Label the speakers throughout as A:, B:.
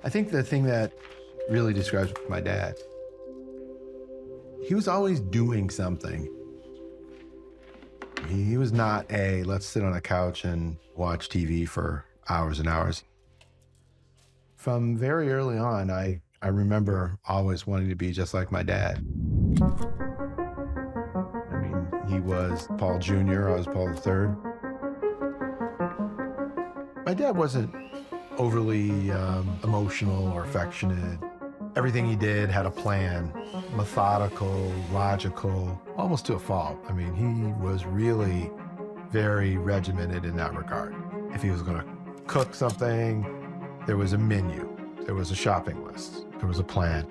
A: I think the thing that really describes my dad, he was always doing something. He was not a, let's sit on a couch and watch TV for hours and hours. From very early on, I remember always wanting to be just like my dad. I mean, he was Paul Jr., I was Paul III. My dad wasn't overly emotional or affectionate. Everything he did had a plan, methodical, logical, almost to a fault. I mean, he was really very regimented in that regard. If he was gonna cook something, there was a menu, there was a shopping list, there was a plan.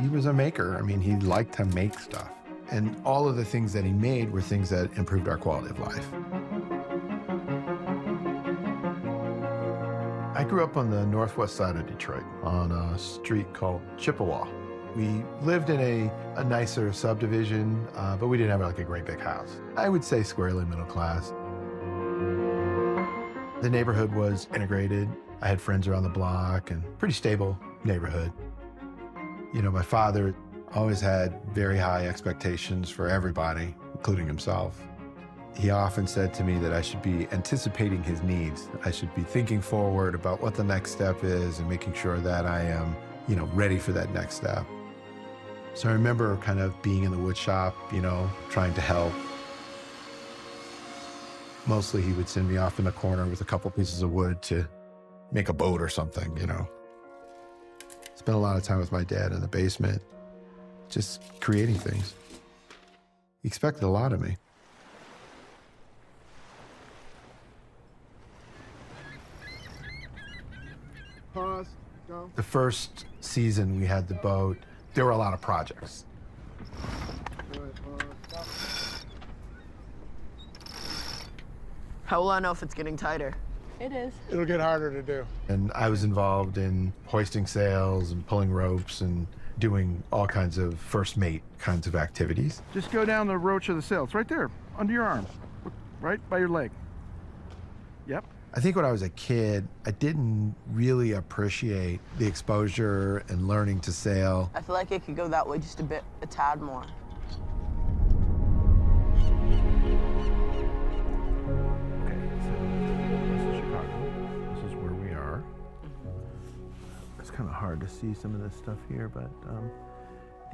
A: He was a maker. I mean, he liked to make stuff. And all of the things that he made were things that improved our quality of life. I grew up on the northwest side of Detroit on a street called Chippewa. We lived in a nicer subdivision, but we didn't have like a great big house. I would say squarely middle class. The neighborhood was integrated. I had friends around the block and pretty stable neighborhood. You know, my father always had very high expectations for everybody, including himself. He often said to me that I should be anticipating his needs. I should be thinking forward about what the next step is and making sure that I am, you know, ready for that next step. So I remember kind of being in the wood shop, you know, trying to help. Mostly he would send me off in a corner with a couple pieces of wood to make a boat or something, you know. Spent a lot of time with my dad in the basement, just creating things. He expected a lot of me.
B: Pause, go.
A: The first season we had the boat, there were a lot of projects.
C: How will I know if it's getting tighter?
D: It is.
B: It'll get harder to do.
A: And I was involved in hoisting sails and pulling ropes and doing all kinds of first mate kinds of activities.
B: Just go down the roach of the sail. It's right there, under your arm, right by your leg. Yep.
A: I think when I was a kid, I didn't really appreciate the exposure and learning to sail.
C: I feel like it could go that way just a tad more.
A: Okay, so this is Chicago. This is where we are. It's kind of hard to see some of this stuff here, but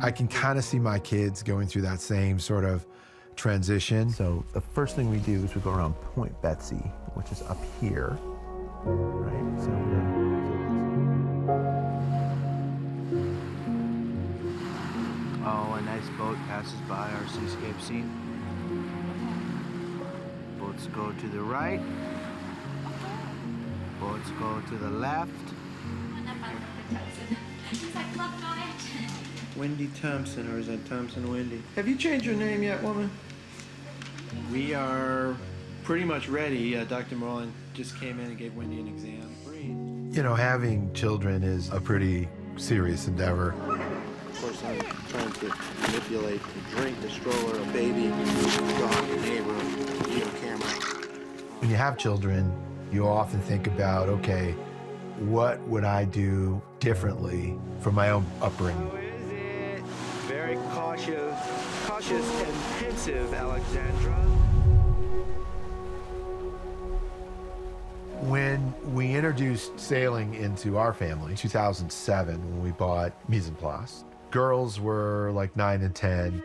A: I can kind of see my kids going through that same sort of transition. So the first thing we do is we go around Point Betsy, which is up here, right? So
E: Oh, a nice boat passes by our seascape scene. Boats go to the right. Boats go to the left. Wendy Thompson, or is that Thompson Wendy?
A: have you changed your name yet, woman?
E: We are pretty much ready. Dr. Moreland just came in and gave Wendy an exam. Breathe.
A: You know, having children is a pretty serious endeavor.
E: Of course, I'm trying to manipulate the drink, the stroller, a baby, dog, a neighbor, video camera.
A: When you have children, you often think about, okay, what would I do differently from my own upbringing?
E: How is it? Very cautious and pensive, Alexandra.
A: When we introduced sailing into our family in 2007, when we bought Mise en Place, girls were like 9 and 10.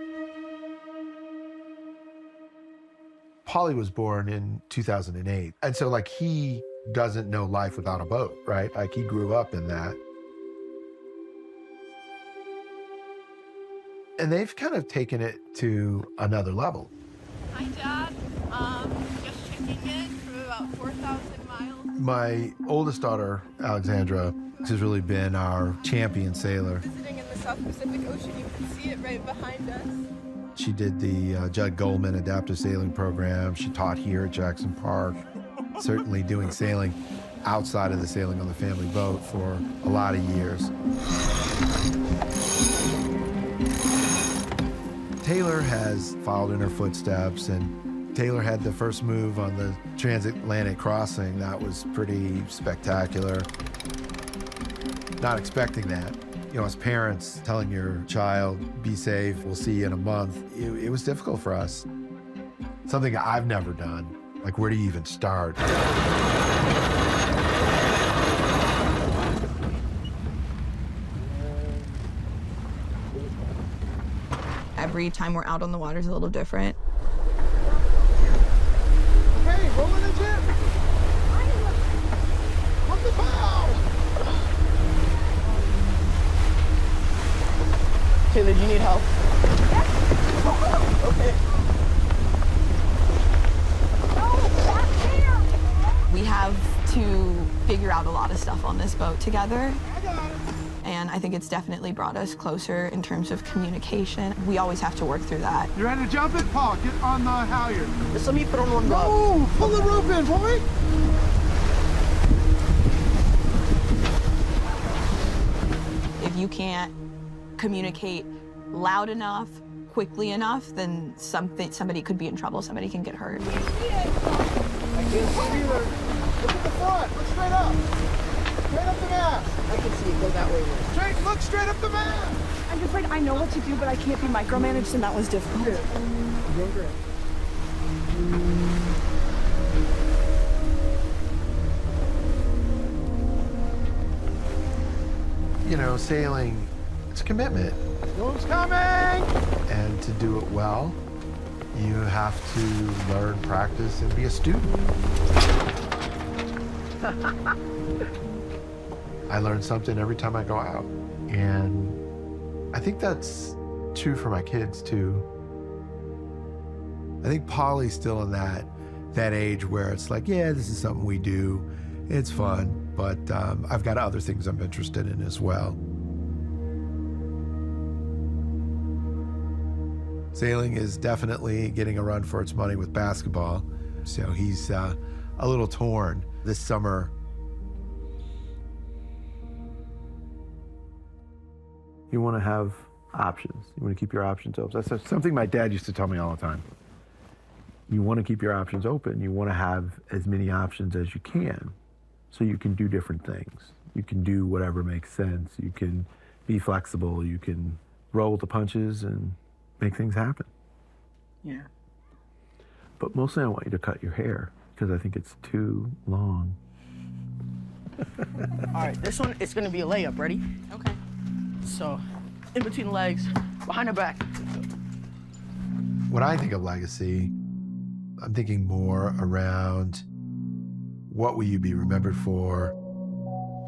A: Polly was born in 2008. And so like he doesn't know life without a boat, right? Like he grew up in that. And they've kind of taken it to another level.
D: Hi, Dad. Just checking in from about 4,000 miles.
A: My oldest daughter, Alexandra, has really been our champion sailor.
D: Visiting in the South Pacific Ocean, you can see it right behind us.
A: She did the Judd Goldman Adaptive Sailing Program. She taught here at Jackson Park. Certainly doing sailing outside of the sailing on the family boat for a lot of years. Taylor has followed in her footsteps, and Taylor had the first move on the transatlantic crossing. That was pretty spectacular. not expecting that. You know, as parents, telling your child, be safe, we'll see you in a month, it was difficult for us. Something I've never done. Like, where do you even start?
F: Every time we're out on the water is a little different.
B: Hey, rolling the jet! From the bow!
C: Taylor, do you need help? Okay.
F: We have to figure out a lot of stuff on this boat together. And I think it's definitely brought us closer in terms of communication. We always have to work through that.
B: You ready to jump it? Paul, get on the halyard.
C: Just let me put on one rope.
B: Oh, pull the rope in, boy!
F: If you can't communicate loud enough, quickly enough, then somebody could be in trouble, somebody can get hurt.
B: I can't see either. Look at the front. Look straight up. Straight up the mast.
C: I can see it go that way.
B: Look straight up the mast.
G: I'm just like, I know what to do, but I can't be micromanaged, and that was difficult.
B: You're doing great.
A: You know, sailing, it's a commitment.
B: Storm's coming!
A: And to do it well, you have to learn, practice, and be a student. I learn something every time I go out. And I think that's true for my kids, too. I think Polly's still in that age where it's like, yeah, this is something we do. It's fun, but I've got other things I'm interested in as well. Sailing is definitely getting a run for its money with basketball. So he's a little torn this summer.
B: You want to have options. You want to keep your options open. That's something my dad used to tell me all the time. You want to keep your options open. You want to have as many options as you can so you can do different things. You can do whatever makes sense. You can be flexible. You can roll with the punches and make things happen.
C: Yeah.
B: But mostly I want you to cut your hair because I think it's too long.
C: All right, this one, it's gonna be a layup. Ready?
F: Okay.
C: So, in between the legs, behind the back.
A: When I think of legacy, I'm thinking more around what will you be remembered for?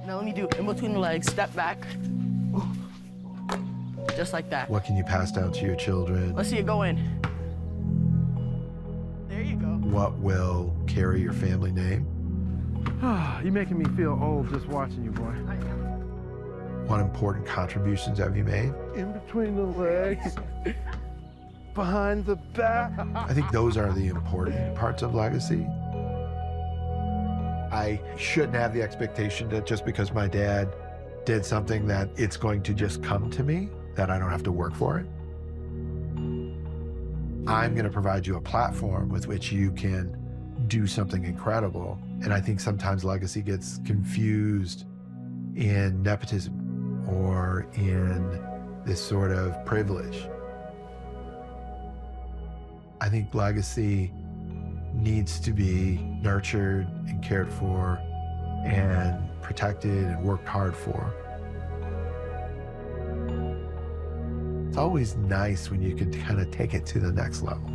C: Now let me do in between the legs, step back. Just like that.
A: What can you pass down to your children?
C: Let's see it go in. There you go.
A: What will carry your family name?
B: You're making me feel old just watching you, boy.
A: What important contributions have you made?
B: In between the legs, behind the back.
A: I think those are the important parts of legacy. I shouldn't have the expectation that just because my dad did something that it's going to just come to me, that I don't have to work for it. I'm going to provide you a platform with which you can do something incredible. And I think sometimes legacy gets confused in nepotism or in this sort of privilege. I think legacy needs to be nurtured and cared for and protected and worked hard for. It's always nice when you can kind of take it to the next level.